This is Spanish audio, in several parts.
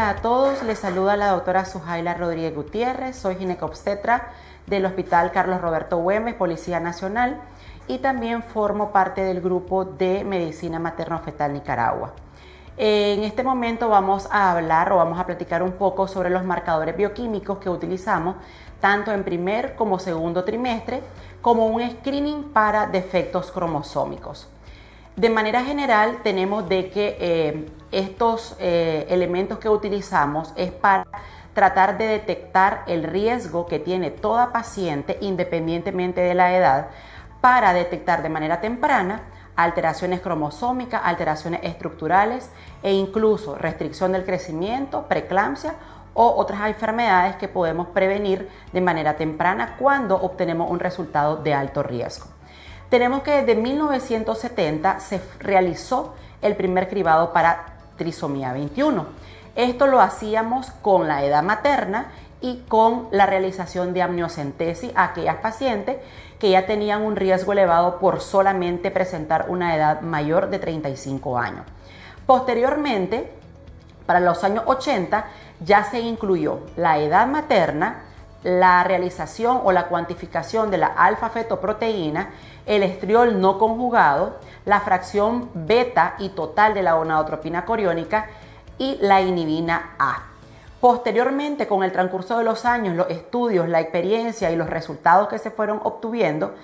Hola a todos, les saluda la doctora Sujaila Rodríguez Gutiérrez, soy ginecobstetra del Hospital Carlos Roberto Güemes, Policía Nacional, y también formo parte del grupo de Medicina Materno-Fetal Nicaragua. En este momento vamos a platicar un poco sobre los marcadores bioquímicos que utilizamos tanto en primer como segundo trimestre como un screening para defectos cromosómicos. De manera general tenemos de que estos elementos que utilizamos es para tratar de detectar el riesgo que tiene toda paciente independientemente de la edad, para detectar de manera temprana alteraciones cromosómicas, alteraciones estructurales e incluso restricción del crecimiento, preeclampsia o otras enfermedades que podemos prevenir de manera temprana cuando obtenemos un resultado de alto riesgo. Tenemos que desde 1970 se realizó el primer cribado para trisomía 21. Esto lo hacíamos con la edad materna y con la realización de amniocentesis a aquellas pacientes que ya tenían un riesgo elevado por solamente presentar una edad mayor de 35 años. Posteriormente, para los años 80, ya se incluyó la edad materna, la realización o la cuantificación de la alfa-fetoproteína, el estriol no conjugado, la fracción beta y total de la gonadotropina coriónica y la inhibina A. Posteriormente, con el transcurso de los años, los estudios, la experiencia y los resultados que se fueron obteniendo,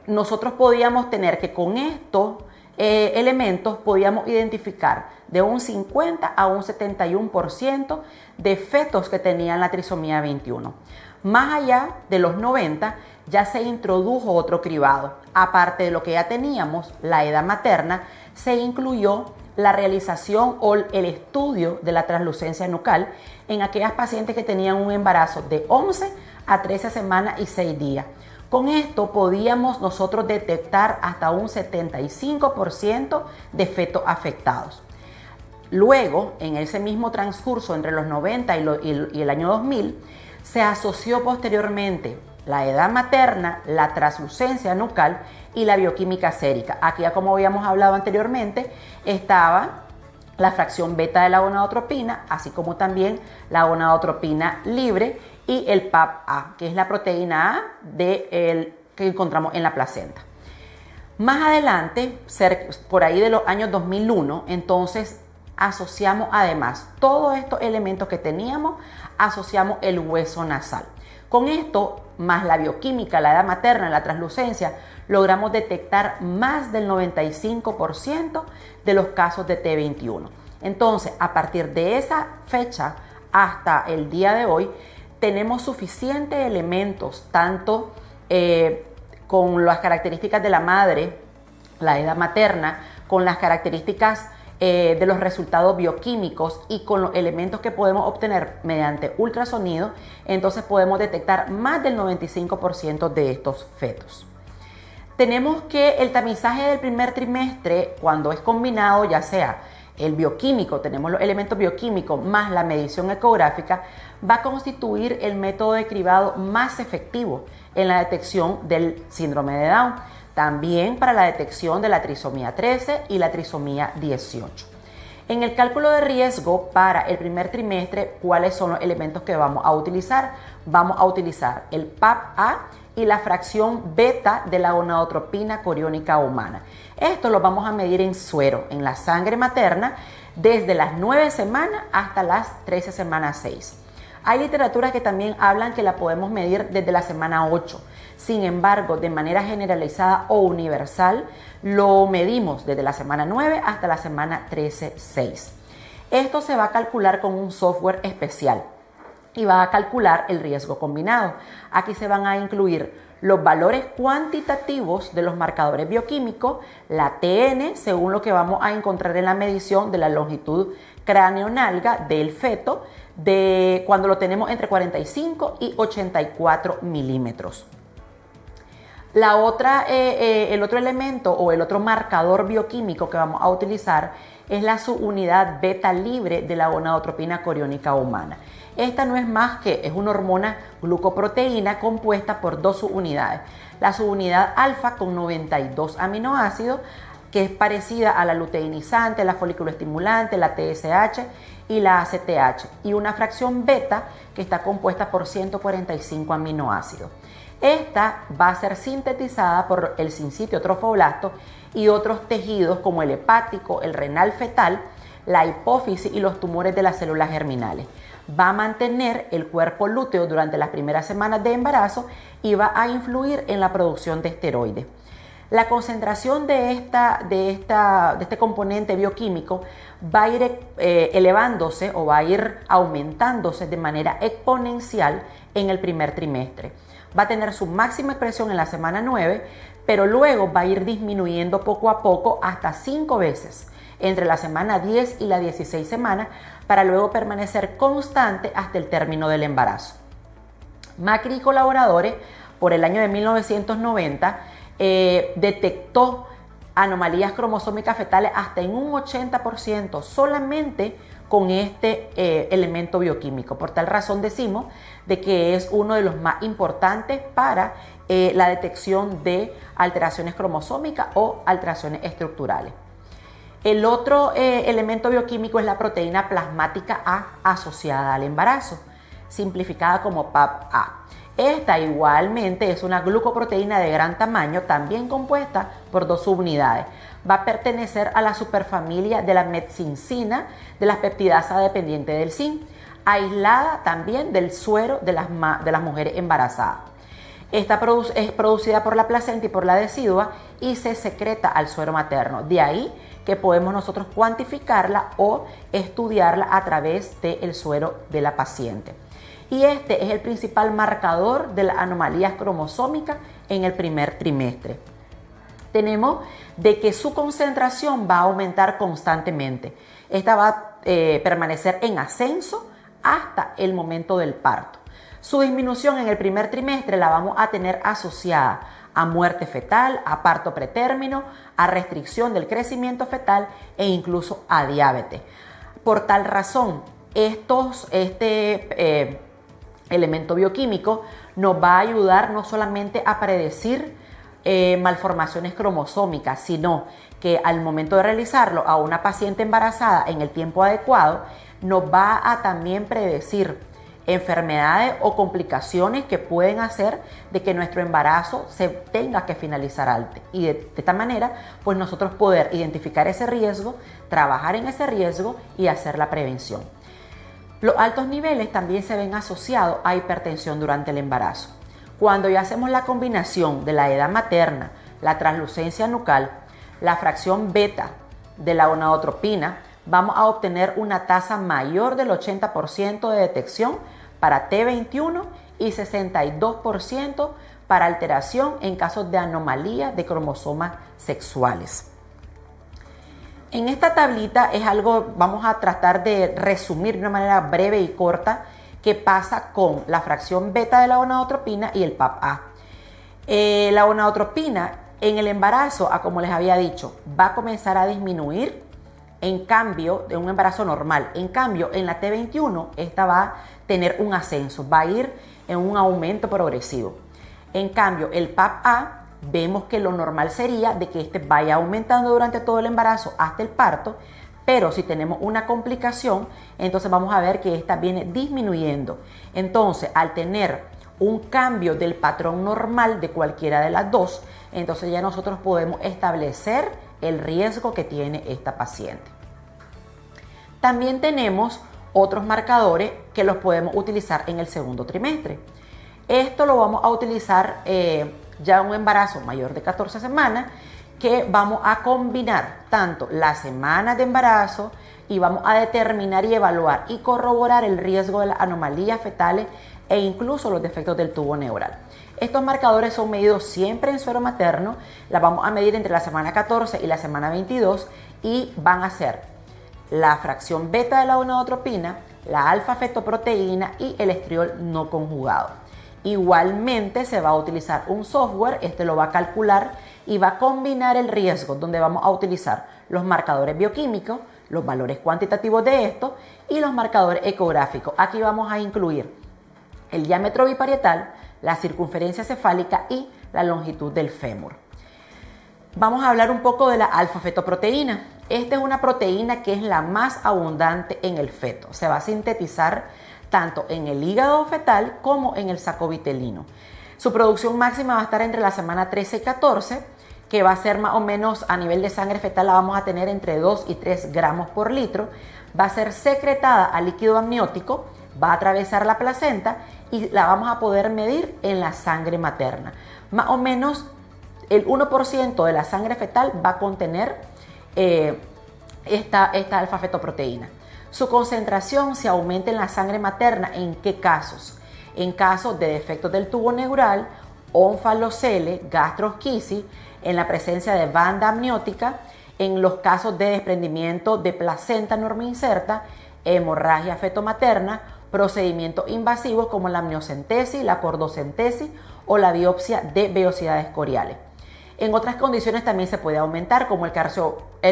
nosotros podíamos tener que con estos elementos podíamos identificar de un 50 a un 71% de fetos que tenían la trisomía 21. Más allá de los 90, ya se introdujo otro cribado. Aparte de lo que ya teníamos, la edad materna, se incluyó la realización o el estudio de la translucencia nucal en aquellas pacientes que tenían un embarazo de 11 a 13 semanas y 6 días. Con esto podíamos nosotros detectar hasta un 75% de fetos afectados. Luego, en ese mismo transcurso entre los 90 y el año 2000, se asoció posteriormente la edad materna, la translucencia nucal y la bioquímica sérica. Aquí, ya como habíamos hablado anteriormente, estaba la fracción beta de la gonadotropina, así como también la gonadotropina libre y el PAP-A, que es la proteína A que encontramos en la placenta. Más adelante, por ahí de los años 2001, entonces asociamos además todos estos elementos que teníamos, asociamos el hueso nasal. Con esto, más la bioquímica, la edad materna, la translucencia, logramos detectar más del 95% de los casos de T21. Entonces, a partir de esa fecha hasta el día de hoy, tenemos suficientes elementos, tanto con las características de la madre, la edad materna, con las características de los resultados bioquímicos y con los elementos que podemos obtener mediante ultrasonido, entonces podemos detectar más del 95% de estos fetos. Tenemos que el tamizaje del primer trimestre, cuando es combinado, ya sea el bioquímico, tenemos los elementos bioquímicos más la medición ecográfica, va a constituir el método de cribado más efectivo en la detección del síndrome de Down. También para la detección de la trisomía 13 y la trisomía 18. En el cálculo de riesgo para el primer trimestre, ¿cuáles son los elementos que vamos a utilizar? Vamos a utilizar el PAP-A y la fracción beta de la gonadotropina coriónica humana. Esto lo vamos a medir en suero, en la sangre materna, desde las 9 semanas hasta las 13 semanas 6. Hay literaturas que también hablan que la podemos medir desde la semana 8. Sin embargo, de manera generalizada o universal, lo medimos desde la semana 9 hasta la semana 13-6. Esto se va a calcular con un software especial y va a calcular el riesgo combinado. Aquí se van a incluir los valores cuantitativos de los marcadores bioquímicos, la TN, según lo que vamos a encontrar en la medición de la longitud craneonalga del feto, de cuando lo tenemos entre 45 y 84 milímetros. El otro elemento o el otro marcador bioquímico que vamos a utilizar es la subunidad beta libre de la gonadotropina coriónica humana. Esta no es más que es una hormona glucoproteína compuesta por dos subunidades. La subunidad alfa con 92 aminoácidos que es parecida a la luteinizante, la foliculoestimulante, la TSH y la ACTH, y una fracción beta que está compuesta por 145 aminoácidos. Esta va a ser sintetizada por el sincitio trofoblasto y otros tejidos como el hepático, el renal fetal, la hipófisis y los tumores de las células germinales. Va a mantener el cuerpo lúteo durante las primeras semanas de embarazo y va a influir en la producción de esteroides. La concentración de este componente bioquímico va a ir elevándose o va a ir aumentándose de manera exponencial en el primer trimestre. Va a tener su máxima expresión en la semana 9, pero luego va a ir disminuyendo poco a poco hasta 5 veces entre la semana 10 y la 16 semanas para luego permanecer constante hasta el término del embarazo. Macri y colaboradores, por el año de 1990, detectó anomalías cromosómicas fetales hasta en un 80% solamente con este elemento bioquímico. Por tal razón decimos de que es uno de los más importantes para la detección de alteraciones cromosómicas o alteraciones estructurales. El otro elemento bioquímico es la proteína plasmática A asociada al embarazo, simplificada como PAP-A. Esta igualmente es una glucoproteína de gran tamaño, también compuesta por 2 subunidades. Va a pertenecer a la superfamilia de la metzincina, de las peptidasas dependientes del zinc, aislada también del suero de las mujeres embarazadas. Esta es producida por la placenta y por la decidua y se secreta al suero materno. De ahí que podemos nosotros cuantificarla o estudiarla a través del suero de la paciente. Y este es el principal marcador de las anomalías cromosómicas en el primer trimestre. Tenemos de que su concentración va a aumentar constantemente. Esta va a permanecer en ascenso hasta el momento del parto. Su disminución en el primer trimestre la vamos a tener asociada a muerte fetal, a parto pretérmino, a restricción del crecimiento fetal e incluso a diabetes. Por tal razón, este elemento bioquímico nos va a ayudar no solamente a predecir malformaciones cromosómicas, sino que al momento de realizarlo a una paciente embarazada en el tiempo adecuado, nos va a también predecir enfermedades o complicaciones que pueden hacer de que nuestro embarazo se tenga que finalizar antes. Y de esta manera, pues nosotros poder identificar ese riesgo, trabajar en ese riesgo y hacer la prevención. Los altos niveles también se ven asociados a hipertensión durante el embarazo. Cuando ya hacemos la combinación de la edad materna, la translucencia nucal, la fracción beta de la gonadotropina, vamos a obtener una tasa mayor del 80% de detección para T21 y 62% para alteración en casos de anomalía de cromosomas sexuales. En esta tablita es algo, vamos a tratar de resumir de una manera breve y corta qué pasa con la fracción beta de la gonadotropina y el PAP-A. La gonadotropina en el embarazo, como les había dicho, va a comenzar a disminuir. En cambio, de un embarazo normal. En cambio, en la T21, esta va a tener un ascenso, va a ir en un aumento progresivo. En cambio, el PAP-A, vemos que lo normal sería de que este vaya aumentando durante todo el embarazo hasta el parto, pero si tenemos una complicación, entonces vamos a ver que esta viene disminuyendo. Entonces, al tener un cambio del patrón normal de cualquiera de las dos, entonces ya nosotros podemos establecer el riesgo que tiene esta paciente. También tenemos otros marcadores que los podemos utilizar en el segundo trimestre. Esto lo vamos a utilizar ya en un embarazo mayor de 14 semanas, que vamos a combinar tanto las semanas de embarazo y vamos a determinar y evaluar y corroborar el riesgo de las anomalías fetales e incluso los defectos del tubo neural. Estos marcadores son medidos siempre en suero materno, las vamos a medir entre la semana 14 y la semana 22 y van a ser la fracción beta de la gonadotropina, la alfa-fetoproteína y el estriol no conjugado. Igualmente se va a utilizar un software, este lo va a calcular y va a combinar el riesgo, donde vamos a utilizar los marcadores bioquímicos, los valores cuantitativos de estos y los marcadores ecográficos. Aquí vamos a incluir el diámetro biparietal, la circunferencia cefálica y la longitud del fémur. Vamos a hablar un poco de la alfa-fetoproteína. Esta es una proteína que es la más abundante en el feto. Se va a sintetizar tanto en el hígado fetal como en el saco vitelino. Su producción máxima va a estar entre la semana 13 y 14, que va a ser más o menos a nivel de sangre fetal, la vamos a tener entre 2 y 3 gramos por litro. Va a ser secretada a líquido amniótico, va a atravesar la placenta y la vamos a poder medir en la sangre materna. Más o menos el 1% de la sangre fetal va a contener esta alfa-fetoproteína. Su concentración se aumenta en la sangre materna. ¿En qué casos? En casos de defectos del tubo neural, onfalocele, gastrosquisis, en la presencia de banda amniótica, en los casos de desprendimiento de placenta normoinserta, hemorragia fetomaterna, procedimientos invasivos como la amniocentesis, la cordocentesis o la biopsia de vellosidades coriales. En otras condiciones también se puede aumentar, como el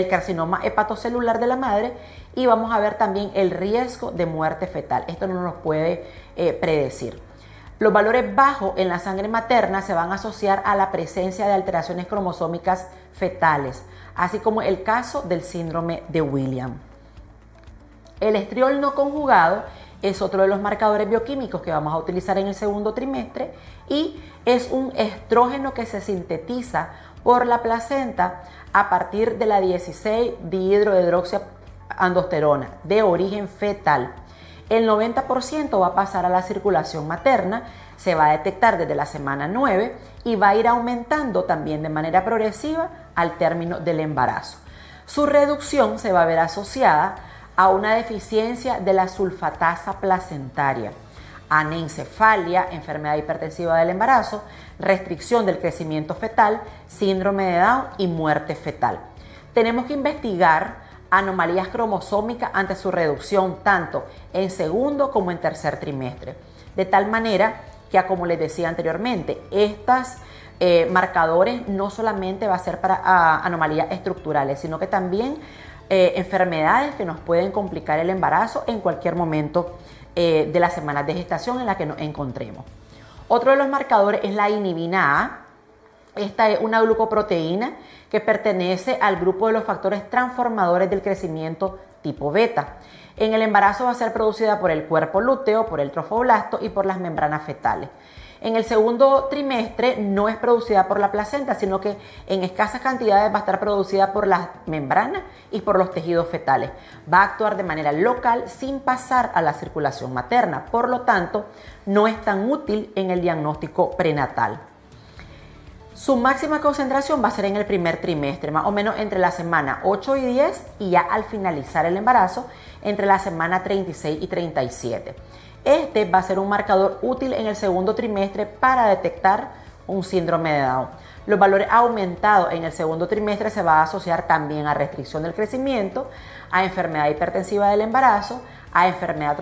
carcinoma hepatocelular de la madre, y vamos a ver también el riesgo de muerte fetal. Esto no nos puede predecir. Los valores bajos en la sangre materna se van a asociar a la presencia de alteraciones cromosómicas fetales, así como el caso del síndrome de Williams. El estriol no conjugado es otro de los marcadores bioquímicos que vamos a utilizar en el segundo trimestre y es un estrógeno que se sintetiza por la placenta a partir de la 16-dihidrohidroxiandosterona de origen fetal. El 90% va a pasar a la circulación materna, se va a detectar desde la semana 9 y va a ir aumentando también de manera progresiva al término del embarazo. Su reducción se va a ver asociada a una deficiencia de la sulfatasa placentaria, anencefalia, enfermedad hipertensiva del embarazo, restricción del crecimiento fetal, síndrome de Down y muerte fetal. Tenemos que investigar anomalías cromosómicas ante su reducción tanto en segundo como en tercer trimestre, de tal manera que, como les decía anteriormente, estas marcadores no solamente va a ser para anomalías estructurales, sino que también enfermedades que nos pueden complicar el embarazo en cualquier momento de las semanas de gestación en la que nos encontremos. Otro de los marcadores es la inhibina A. Esta es una glucoproteína que pertenece al grupo de los factores transformadores del crecimiento tipo beta. En el embarazo va a ser producida por el cuerpo lúteo, por el trofoblasto y por las membranas fetales. En el segundo trimestre no es producida por la placenta, sino que en escasas cantidades va a estar producida por las membranas y por los tejidos fetales. Va a actuar de manera local sin pasar a la circulación materna, por lo tanto, no es tan útil en el diagnóstico prenatal. Su máxima concentración va a ser en el primer trimestre, más o menos entre la semana 8 y 10 y ya al finalizar el embarazo entre la semana 36 y 37. Este va a ser un marcador útil en el segundo trimestre para detectar un síndrome de Down. Los valores aumentados en el segundo trimestre se va a asociar también a restricción del crecimiento, a enfermedad hipertensiva del embarazo, a enfermedad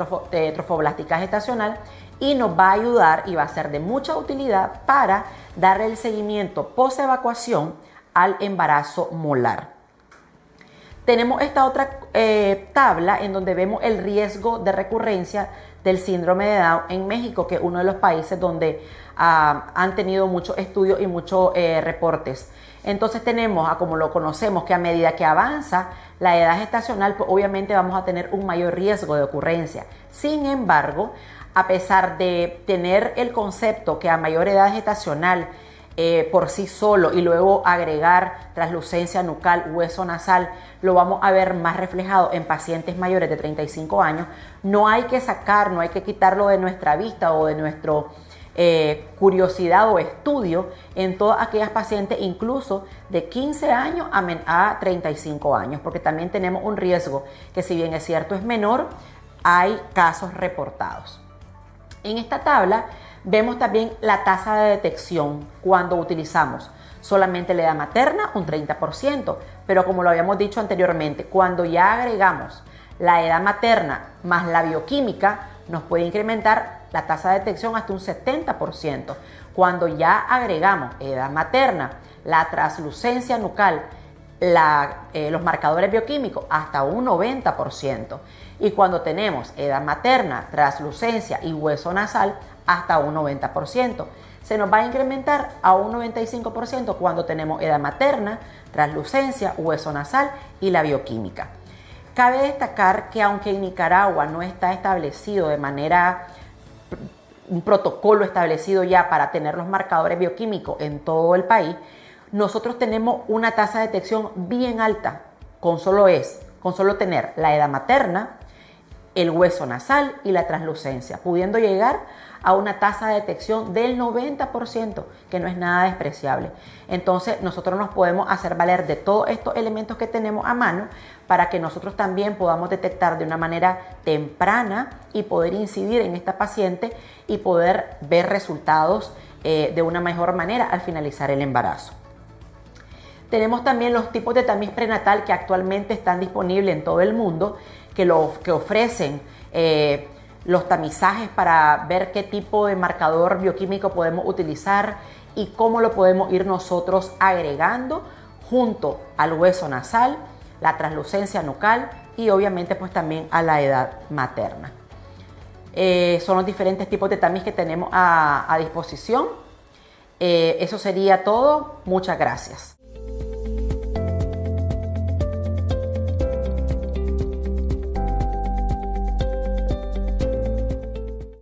trofoblástica gestacional y nos va a ayudar y va a ser de mucha utilidad para darle el seguimiento post-evacuación al embarazo molar. Tenemos esta otra tabla en donde vemos el riesgo de recurrencia del síndrome de Down en México, que es uno de los países donde han tenido muchos estudios y muchos reportes. Entonces tenemos, como lo conocemos, que a medida que avanza la edad gestacional, pues obviamente vamos a tener un mayor riesgo de ocurrencia. Sin embargo, a pesar de tener el concepto que a mayor edad gestacional por sí solo y luego agregar translucencia nucal, hueso nasal, lo vamos a ver más reflejado en pacientes mayores de 35 años, no hay que quitarlo de nuestra vista o de nuestra curiosidad o estudio en todas aquellas pacientes incluso de 15 años a 35 años, porque también tenemos un riesgo que, si bien es cierto es menor, hay casos reportados. En esta tabla vemos también la tasa de detección cuando utilizamos solamente la edad materna, un 30%, pero como lo habíamos dicho anteriormente, cuando ya agregamos la edad materna más la bioquímica, nos puede incrementar la tasa de detección hasta un 70%. Cuando ya agregamos edad materna, la translucencia nucal, los marcadores bioquímicos, hasta un 90%. Y cuando tenemos edad materna, translucencia y hueso nasal, hasta un 90%. se nos va a incrementar a un 95% cuando tenemos edad materna, translucencia, hueso nasal y la bioquímica. Cabe destacar que aunque en Nicaragua no está establecido de manera, un protocolo establecido ya para tener los marcadores bioquímicos en todo el país, nosotros tenemos una tasa de detección bien alta con solo tener la edad materna, el hueso nasal y la translucencia, pudiendo llegar a una tasa de detección del 90%, que no es nada despreciable. Entonces nosotros nos podemos hacer valer de todos estos elementos que tenemos a mano para que nosotros también podamos detectar de una manera temprana y poder incidir en esta paciente y poder ver resultados de una mejor manera al finalizar el embarazo. Tenemos también los tipos de tamiz prenatal que actualmente están disponibles en todo el mundo, que ofrecen los tamizajes para ver qué tipo de marcador bioquímico podemos utilizar y cómo lo podemos ir nosotros agregando junto al hueso nasal, la translucencia nucal y obviamente pues también a la edad materna. Son los diferentes tipos de tamiz que tenemos a disposición. Eso sería todo. Muchas gracias.